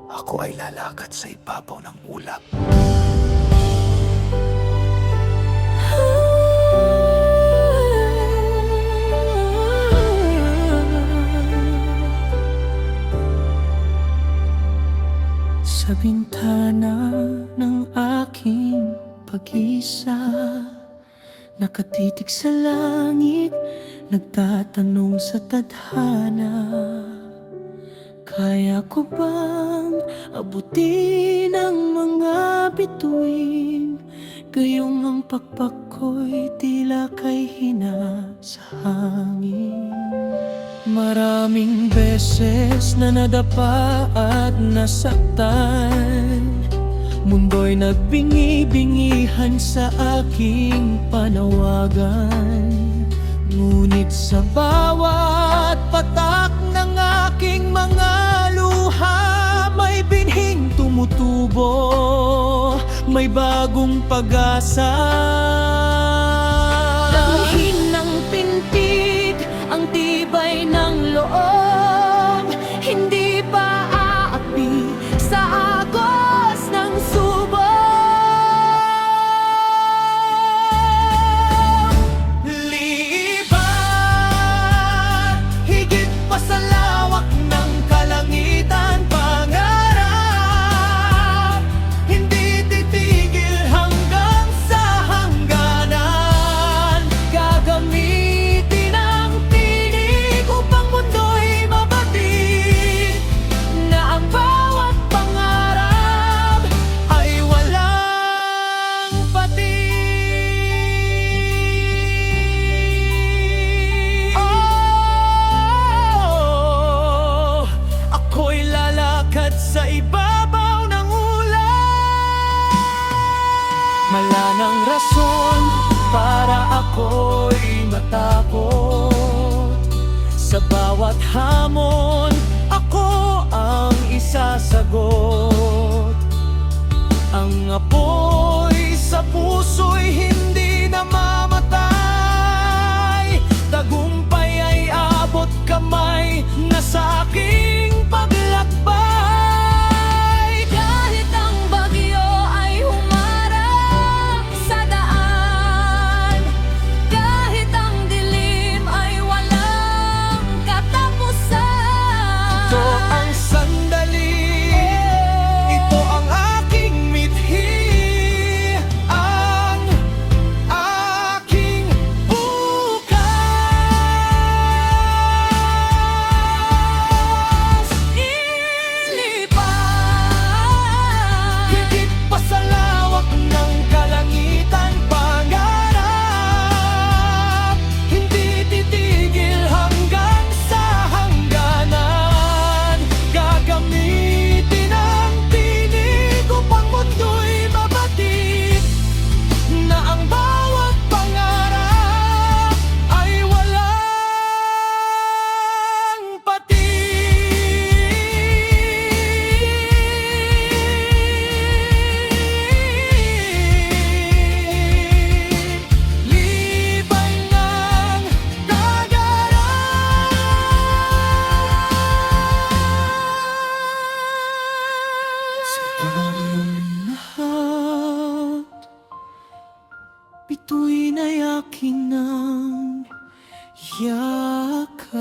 Ako ay lalakad sa ibabaw ng ulap. Sa bintana ng aking pag-isa, nakatitig sa langit, nagtatanong sa tadhana. Kaya ko bang abutin ang mga bituin, gayong ang pakpak ko'y tila kay hina sa hangin. Maraming beses na nadapa at nasaktan, mundo'y nagbingi-bingihan sa aking panawagan. Ngunit sa bawat patak ng aking mga luha, may binhing tumutubo, may bagong pag-asa. Dalhin ng pintig ang tibay ng loob, hindi pa aapi sa agos ng subo. Libat, higit pa sa lawak ng kalangitan, pangarap, hindi titigil hanggang sa hangganan. Gagamitin ang tinig upang mundo'y mabatid na ang bawat pangarap ay walang patid. Oh, ako'y lalakad sa ibabaw ng ulan. Wala nang rason para ako'y matakot. Sa bawat hamon, ako ang isasagot. Ang apoy sa puso'y hindi namamatay. Tagumpay ay abot kamay na sa aking paglakbay. Kahit ang bagyo ay humarang sa daan, kahit ang dilim ay walang katapusan. Ito ang sandali, ito ang aking mithi, ang aking bukas. Ilipat, higit pa sa lawak ng kalangitan, pangarap, hindi titigil hanggang sa hangganan. Gagamitin ang tinig upang mundo'y mabatid na ang bawat pangarap ay walang patid. Libay ng kagaran. Sa inyong lahat, bituin ay aking nang yakap.